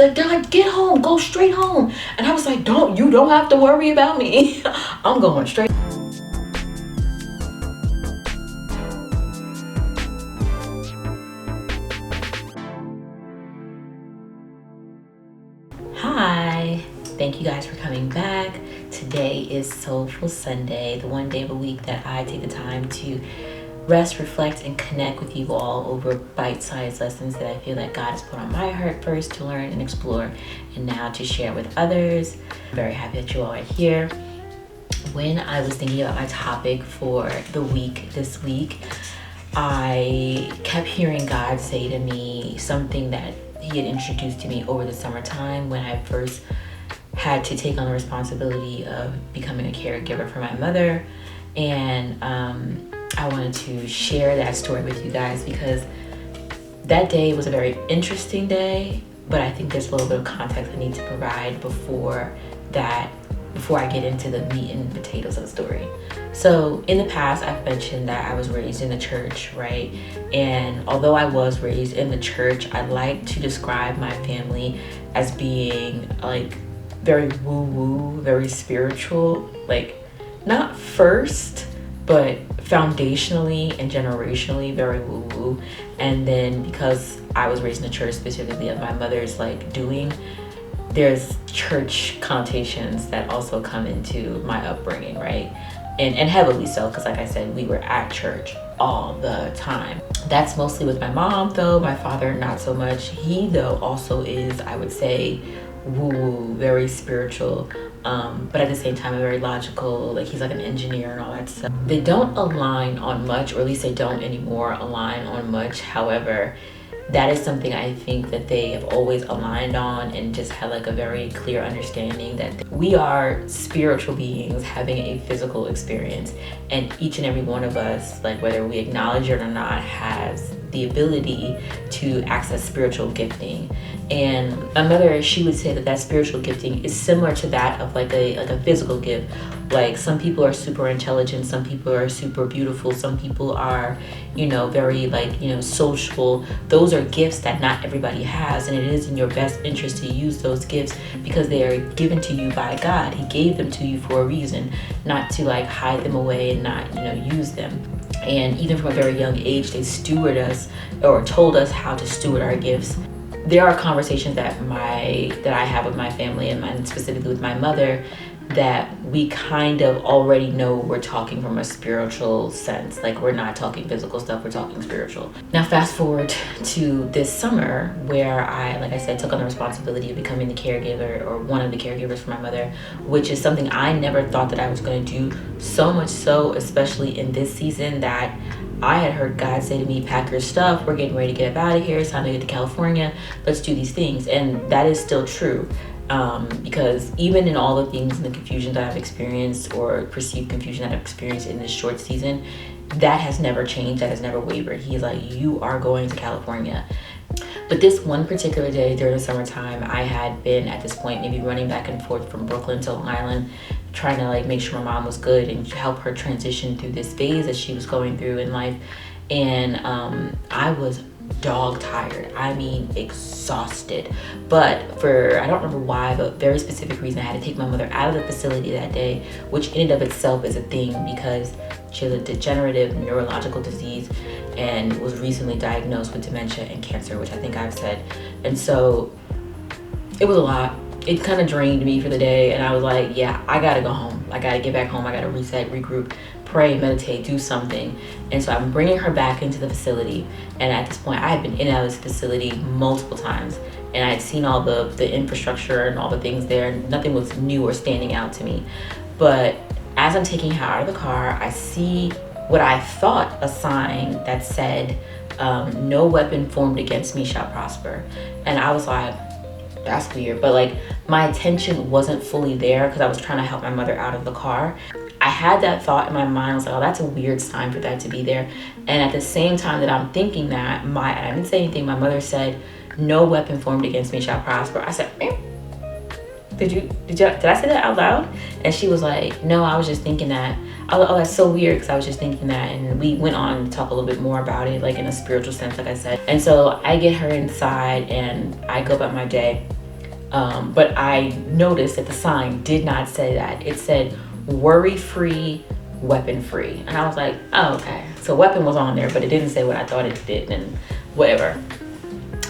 Like, they're like, get home, go straight home. And I was like, you don't have to worry about me. I'm going straight. Hi, thank you guys for coming back. Today is Soulful Sunday, the one day of the week that I take the time to rest, reflect, and connect with you all over bite-sized lessons that I feel that God has put on my heart first to learn and explore, and now to share with others. I'm very happy that you all are here. When I was thinking about my topic for the week this week, I kept hearing God say to me something that He had introduced to me over the summertime when I first had to take on the responsibility of becoming a caregiver for my mother. And I wanted to share that story with you guys because that day was a very interesting day, but I think there's a little bit of context I need to provide before I get into the meat and potatoes of the story. So in the past, I've mentioned that I was raised in the church, right? And although I was raised in the church, I like to describe my family as being like very woo-woo, very spiritual, like not first, but foundationally and generationally very woo-woo. And then because I was raised in the church, specifically of my mother's like doing, there's church connotations that also come into my upbringing, right? And heavily so, because like I said, we were at church all the time. That's mostly with my mom though, my father not so much. He though also is, I would say, woo-woo, very spiritual, but at the same time very logical. Like he's like an engineer and all that stuff. They don't align on much, or at least they don't anymore align on much. However, that is something I think that they have always aligned on and just had like a very clear understanding that we are spiritual beings having a physical experience, and each and every one of us, like whether we acknowledge it or not, has the ability to access spiritual gifting. And my mother, she would say that that spiritual gifting is similar to that of like a physical gift. Like some people are super intelligent, some people are super beautiful, some people are, very like, social. Those are gifts that not everybody has, and it is in your best interest to use those gifts because they are given to you by God. He gave them to you for a reason, not to like hide them away and not, use them. And even from a very young age, they steward us or told us how to steward our gifts. There are conversations that I have with my family and specifically with my mother that we kind of already know we're talking from a spiritual sense. Like we're not talking physical stuff, we're talking spiritual. Now fast forward to this summer where I, like I said, took on the responsibility of becoming the caregiver or one of the caregivers for my mother, which is something I never thought that I was going to do. So much so, especially in this season, that I had heard God say to me, pack your stuff, we're getting ready to get out of here, it's time to get to California, let's do these things. And that is still true. Because even in all the things and the confusion that I've experienced or perceived confusion that I've experienced in this short season, that has never changed, that has never wavered. He's like, you are going to California. But this one particular day during the summertime, I had been at this point maybe running back and forth from Brooklyn to Long Island, trying to like make sure my mom was good and help her transition through this phase that she was going through in life. And I was dog tired. I mean, exhausted. But for, I don't remember why, but very specific reason, I had to take my mother out of the facility that day, which in and of itself is a thing because she has a degenerative neurological disease and was recently diagnosed with dementia and cancer, which I think I've said. And so it was a lot. It kind of drained me for the day, and I was like, yeah, I gotta go home. I gotta get back home. I gotta reset, regroup, pray, meditate, do something. And so I'm bringing her back into the facility. And at this point, I had been in and out of this facility multiple times, and I had seen all the infrastructure and all the things there. Nothing was new or standing out to me. But as I'm taking her out of the car, I see what I thought a sign that said, no weapon formed against me shall prosper. And I was like, that's weird. But like my attention wasn't fully there because I was trying to help my mother out of the car. I had that thought in my mind. I was like, oh, that's a weird sign for that to be there. And at the same time that I'm thinking that, I didn't say anything. My mother said, no weapon formed against me shall prosper. I said, did I say that out loud? And she was like, no, I was just thinking that. I was like, oh, that's so weird, because I was just thinking that. And we went on to talk a little bit more about it, like in a spiritual sense, like I said. And so I get her inside and I go about my day. But I noticed that the sign did not say that. It said worry-free, weapon-free. And I was like, oh, okay. So weapon was on there, but it didn't say what I thought it did, and whatever.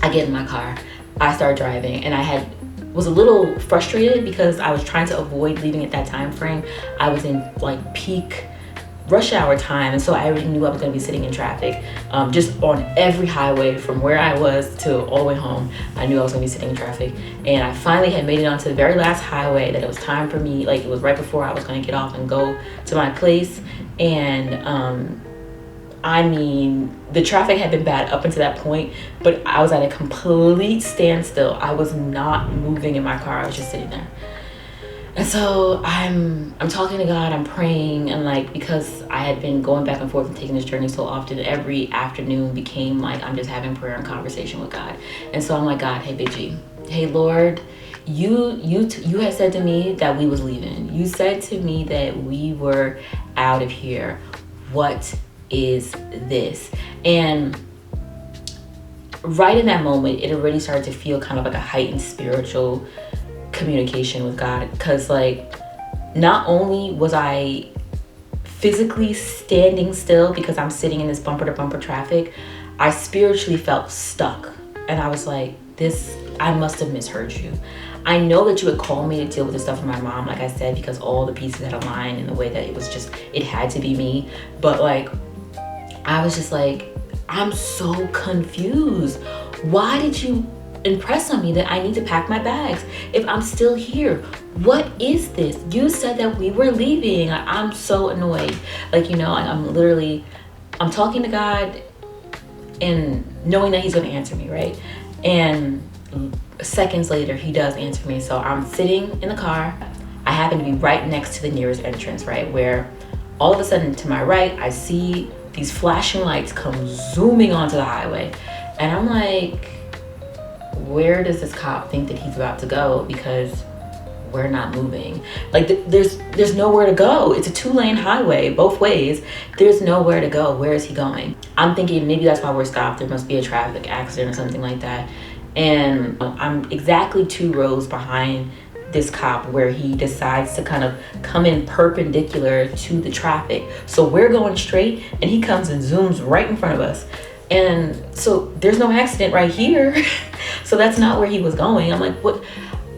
I get in my car, I start driving, and was a little frustrated because I was trying to avoid leaving at that time frame. I was in like peak rush hour time, and so I already knew I was going to be sitting in traffic, just on every highway from where I was to all the way home. I knew I was going to be sitting in traffic, and I finally had made it onto the very last highway that it was time for me. Like, it was right before I was going to get off and go to my place, and I mean, the traffic had been bad up until that point, but I was at a complete standstill. I was not moving in my car. I was just sitting there. And so I'm talking to God, I'm praying, and like, because I had been going back and forth and taking this journey so often, every afternoon became like I'm just having prayer and conversation with God. And so I'm like, God, hey, Big G, hey, Lord, you had said to me that we was leaving. You said to me that we were out of here. What is this? And right in that moment, it already started to feel kind of like a heightened spiritual communication with God, because like, not only was I physically standing still because I'm sitting in this bumper to bumper traffic, I spiritually felt stuck. And I was like, I must have misheard you. I know that you had called me to deal with the stuff with my mom, like I said, because all the pieces had aligned in the way that it had to be me. But like, I was just like, I'm so confused. Why did you impress on me that I need to pack my bags if I'm still here? What is this? You said that we were leaving. I'm so annoyed. Like, I'm talking to God and knowing that he's going to answer me, right? And seconds later, he does answer me. So I'm sitting in the car. I happen to be right next to the nearest entrance, right? Where all of a sudden to my right, I see these flashing lights come zooming onto the highway. And I'm like, where does this cop think that he's about to go? Because we're not moving. Like, there's nowhere to go. It's a 2-lane highway both ways. There's nowhere to go. Where is he going? I'm thinking maybe that's why we're stopped. There must be a traffic accident or something like that. And I'm exactly 2 rows behind this cop, where he decides to kind of come in perpendicular to the traffic. So we're going straight, and he comes and zooms right in front of us. And so there's no accident right here. So that's not where he was going. I'm like, what?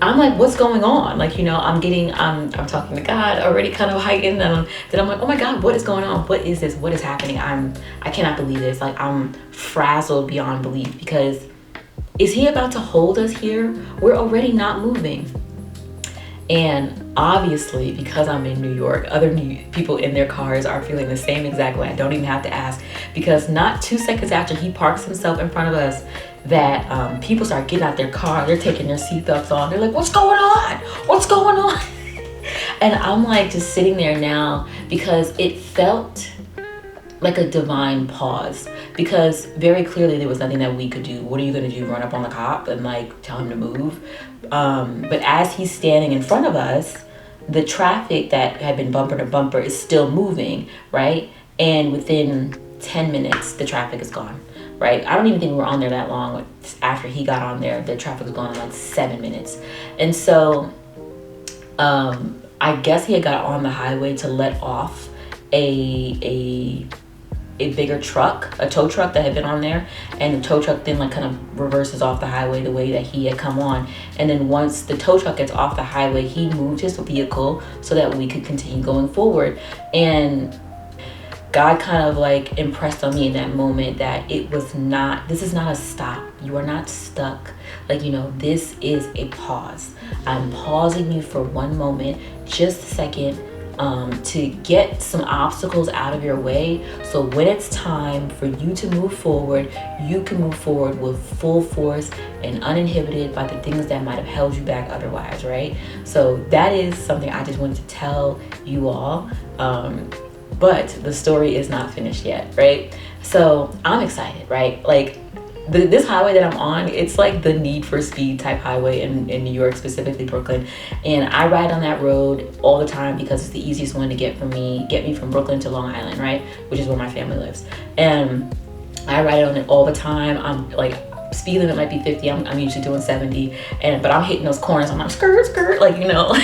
I'm like, what's going on? Like, I'm talking to God, already kind of heightened. And then I'm like, oh my God, what is going on? What is this? What is happening? I cannot believe this. Like, I'm frazzled beyond belief, because is he about to hold us here? We're already not moving. And obviously, because I'm in New York, other people in their cars are feeling the same exact way. I don't even have to ask, because not 2 seconds after he parks himself in front of us, that people start getting out their car. They're taking their seatbelts on. They're like, what's going on? What's going on? And I'm like just sitting there now, because it felt like a divine pause, because very clearly there was nothing that we could do. What are you going to do? Run up on the cop and like tell him to move? But as he's standing in front of us, the traffic that had been bumper to bumper is still moving, right? And within 10 minutes, the traffic is gone, right? I don't even think we were on there that long. After he got on there, the traffic was gone in like 7 minutes. And so I guess he had got on the highway to let off a bigger truck, a tow truck that had been on there, and the tow truck then like kind of reverses off the highway the way that he had come on. And then once the tow truck gets off the highway, he moved his vehicle so that we could continue going forward. And God kind of like impressed on me in that moment that this is not a stop. You are not stuck. Like, this is a pause. I'm pausing you for one moment, just a second, to get some obstacles out of your way. So when it's time for you to move forward, you can move forward with full force and uninhibited by the things that might have held you back otherwise, right? So that is something I just wanted to tell you all. But the story is not finished yet, right? So I'm excited, right? Like, this highway that I'm on, it's like the Need for Speed type highway in New York, specifically Brooklyn. And I ride on that road all the time because it's the easiest one to get me from Brooklyn to Long Island, right? Which is where my family lives. And I ride on it all the time. I'm like, speed limit might be 50. I'm usually doing 70, but I'm hitting those corners. I'm like skirt, like, you know,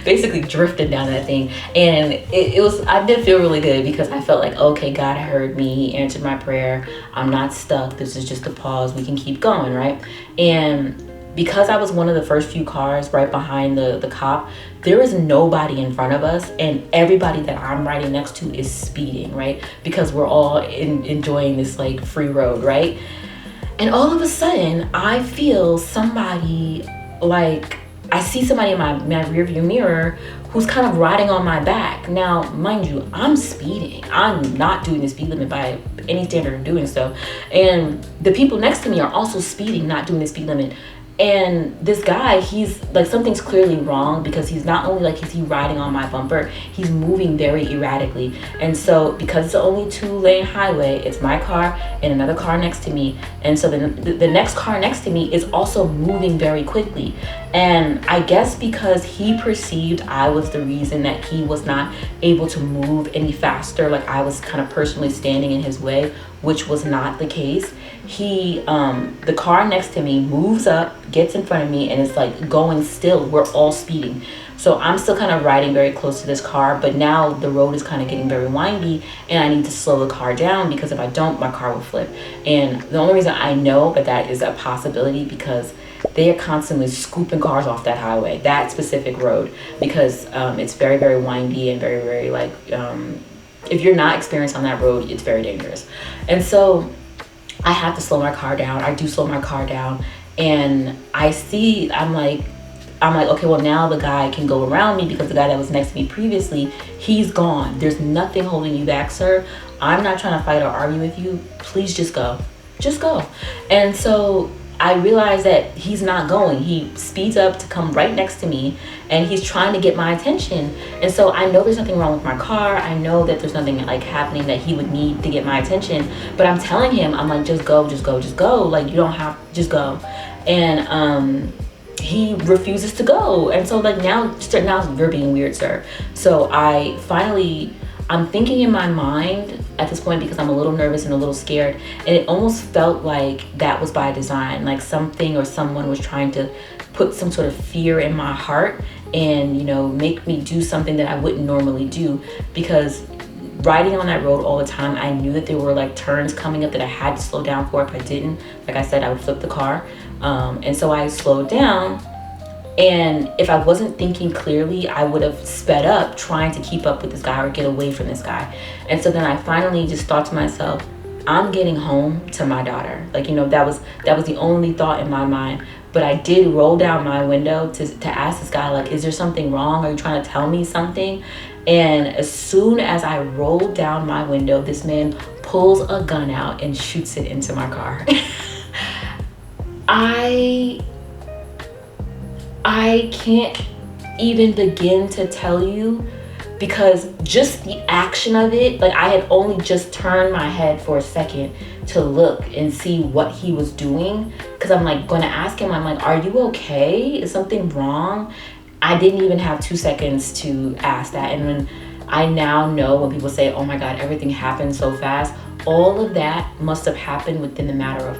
basically drifting down that thing. And I did feel really good because I felt like, okay, God heard me. He answered my prayer. I'm not stuck. This is just a pause. We can keep going, right? And because I was one of the first few cars right behind the cop, there is nobody in front of us, and everybody that I'm riding next to is speeding, right? Because we're all enjoying this like free road, right? And all of a sudden, I feel somebody, like, I see somebody in my rearview mirror who's kind of riding on my back. Now, mind you, I'm speeding. I'm not doing the speed limit by any standard of doing so. And the people next to me are also speeding, not doing the speed limit. And this guy, he's like, something's clearly wrong, because he's not only like, is he riding on my bumper, he's moving very erratically. And so because it's only 2-lane highway, it's my car and another car next to me. And so the next car next to me is also moving very quickly. And I guess because he perceived I was the reason that he was not able to move any faster, like I was kind of personally standing in his way, which was not the case. The car next to me moves up, gets in front of me, and it's like going still. We're all speeding. So I'm still kind of riding very close to this car, but now the road is kind of getting very windy, and I need to slow the car down, because if I don't, my car will flip. And the only reason I know that is a possibility, because they are constantly scooping cars off that highway, that specific road, because it's very, very windy and very, very like, if you're not experienced on that road, it's very dangerous. And so I have to slow my car down. I do slow my car down, and I'm like, okay, well, now the guy can go around me, because the guy that was next to me previously, he's gone. There's nothing holding you back, sir. I'm not trying to fight or argue with you. Please just go. Just go. And so I realized that he's not going. He speeds up to come right next to me, and he's trying to get my attention. And so I know there's nothing wrong with my car. I know that there's nothing like happening that he would need to get my attention, but I'm telling him, I'm like, just go, just go, just go. Like, you don't have, just go. And he refuses to go. And so like, now you're being weird, sir. So I'm thinking in my mind at this point, because I'm a little nervous and a little scared, and it almost felt like that was by design, like something or someone was trying to put some sort of fear in my heart and, you know, make me do something that I wouldn't normally do. Because riding on that road all the time, I knew that there were like turns coming up that I had to slow down for. If I didn't, like I said, I would flip the car. And so I slowed down. And if I wasn't thinking clearly, I would have sped up trying to keep up with this guy or get away from this guy. And so then I finally just thought to myself, I'm getting home to my daughter. Like, you know, that was the only thought in my mind. But I did roll down my window to ask this guy, like, is there something wrong? Are you trying to tell me something? And as soon as I rolled down my window, this man pulls a gun out and shoots it into my car. I can't even begin to tell you, because just the action of it, like, I had only just turned my head for a second to look and see what he was doing, because I'm like going to ask him, I'm like, are you okay? Is something wrong? I didn't even have 2 seconds to ask that. And when I now know, when people say, oh my God, everything happened so fast, all of that must have happened within the matter of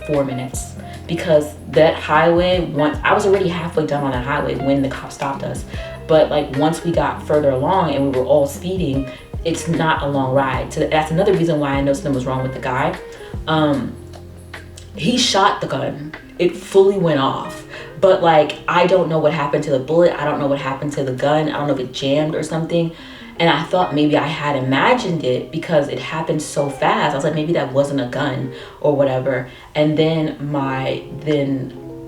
4 minutes. Because that highway, I was already halfway done on that highway when the cop stopped us. But like, once we got further along and we were all speeding, it's not a long ride. So that's another reason why I know something was wrong with the guy. He shot the gun. It fully went off. But like, I don't know what happened to the bullet. I don't know what happened to the gun. I don't know if it jammed or something. And I thought maybe I had imagined it because it happened so fast. I was like, maybe that wasn't a gun or whatever. And then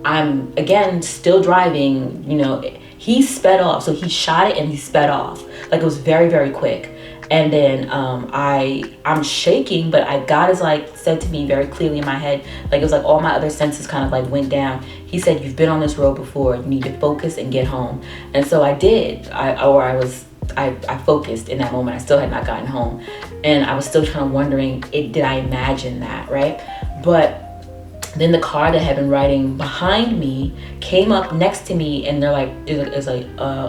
I'm again still driving, you know, he sped off. So he shot it and he sped off. Like, it was very, very quick. And then I'm shaking, but God has like said to me very clearly in my head, like, it was like all my other senses kind of like went down. He said, you've been on this road before. You need to focus and get home. And so I did. I focused in that moment. I still had not gotten home, and I was still kind of wondering, did I imagine that, right? But Then the car that had been riding behind me came up next to me, and they're like, it's like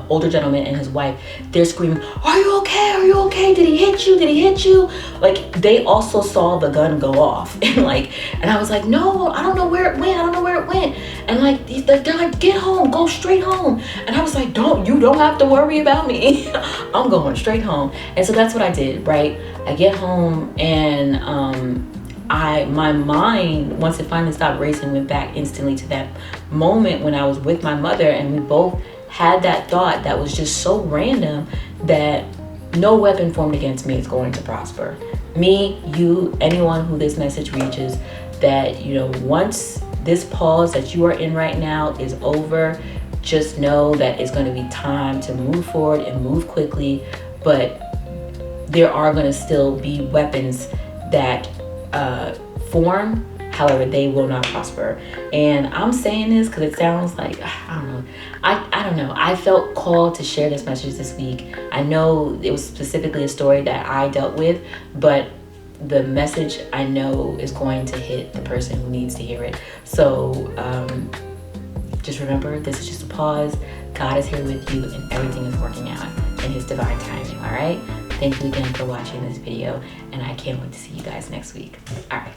older gentleman and his wife. They're screaming, "Are you okay? Are you okay? Did he hit you? Did he hit you?" Like, they also saw the gun go off, and I was like, "No, I don't know where it went. I don't know where it went." And like, they're like, "Get home, go straight home." And I was like, you don't have to worry about me. I'm going straight home. And so that's what I did, right? I get home, and my mind, once it finally stopped racing, went back instantly to that moment when I was with my mother, and we both had that thought that was just so random, that no weapon formed against me is going to prosper. Me, you, anyone who this message reaches, that, you know, once this pause that you are in right now is over, just know that it's going to be time to move forward and move quickly. But there are going to still be weapons that form, however, they will not prosper. And I'm saying this because it sounds like, I don't know. I don't know. I felt called to share this message this week. I know it was specifically a story that I dealt with, but the message I know is going to hit the person who needs to hear it. So just remember, this is just a pause. God is here with you, and everything is working out in His divine timing, all right? Thank you again for watching this video, and I can't wait to see you guys next week. All right.